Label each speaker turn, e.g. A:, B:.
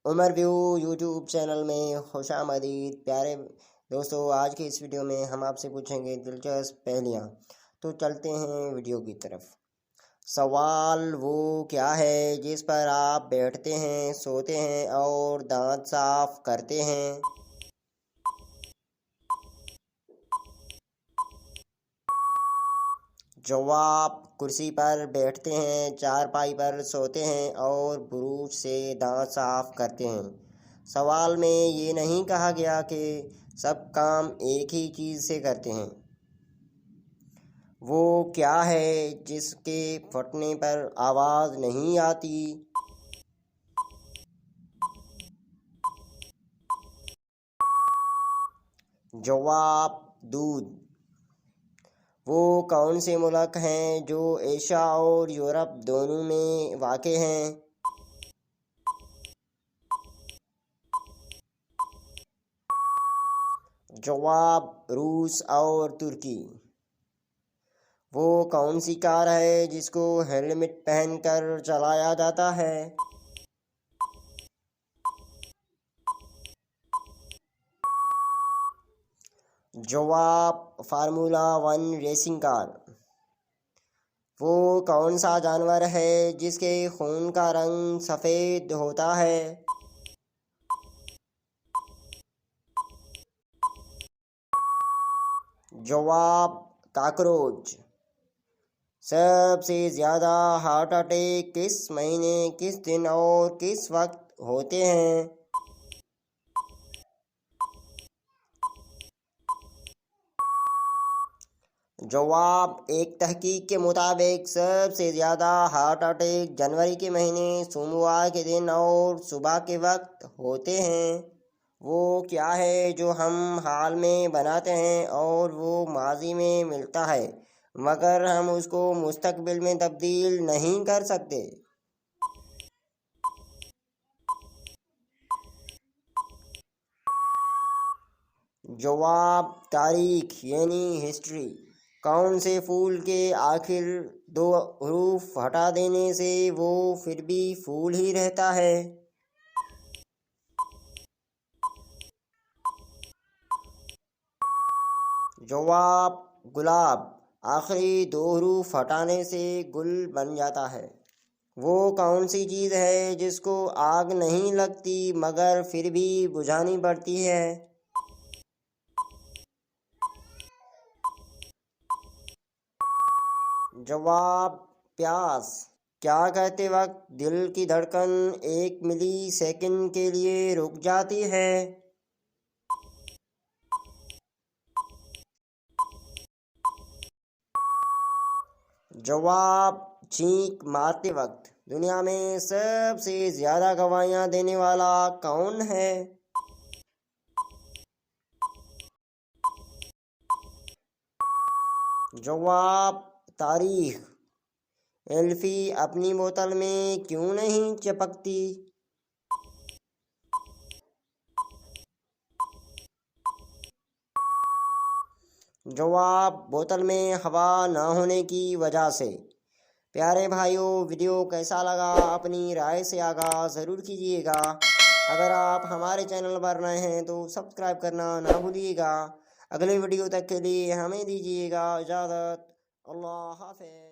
A: Umar view YouTube channel में खुशामदीद। प्यारे दोस्तों, आज के इस वीडियो में हम आपसे पूछेंगे दिलचस्प पहेलियाँ। तो चलते हैं वीडियो की तरफ। सवाल वो क्या है जिस पर आप बैठते हैं, सोते हैं और दांत साफ करते हैं? जवाब, कुर्सी पर बैठते हैं, चारपाई पर सोते हैं और ब्रश से दांत साफ करते हैं। सवाल में ये नहीं कहा गया कि सब काम एक ही चीज़ से करते हैं। वो क्या है जिसके फटने पर आवाज़ नहीं आती? जवाब, दूध। वो कौन से मुल्क हैं जो एशिया और यूरोप दोनों में वाक़े हैं? जवाब, रूस और तुर्की। वो कौन सी कार है जिसको हेलमेट पहनकर चलाया जाता है? जवाब, फार्मूला 1 रेसिंग कार। वो कौन सा जानवर है जिसके खून का रंग सफ़ेद होता है? जवाब, कॉकरोच। सबसे ज़्यादा हार्ट अटैक किस महीने, किस दिन और किस वक्त होते हैं? जवाब, एक तहकीक के मुताबिक सबसे ज़्यादा हार्ट अटैक जनवरी के महीने, सोमवार के दिन और सुबह के वक्त होते हैं। वो क्या है जो हम हाल में बनाते हैं और वो माजी में मिलता है मगर हम उसको मुस्तकबिल में तब्दील नहीं कर सकते? जवाब, तारीख यानी हिस्ट्री। कौन से फूल के आखिर 2 हरूफ हटा देने से वो फिर भी फूल ही रहता है? जवाब, गुलाब। आखिरी 2 हरूफ हटाने से गुल बन जाता है। वो कौन सी चीज़ है जिसको आग नहीं लगती मगर फिर भी बुझानी पड़ती है? जवाब, प्यास। क्या कहते वक्त दिल की धड़कन 1 मिली सेकंड के लिए रुक जाती है? जवाब, छींक मारते वक्त। दुनिया में सबसे ज़्यादा गवाहियाँ देने वाला कौन है? जवाब, तारीख। एल्फी अपनी बोतल में क्यों नहीं चिपकती? जवाब, बोतल में हवा ना होने की वजह से। प्यारे भाइयों, वीडियो कैसा लगा अपनी राय से आगाह ज़रूर कीजिएगा। अगर आप हमारे चैनल पर नए हैं तो सब्सक्राइब करना ना भूलिएगा। अगले वीडियो तक के लिए हमें दीजिएगा इजाज़त। अल्लाह हाफ़िज़।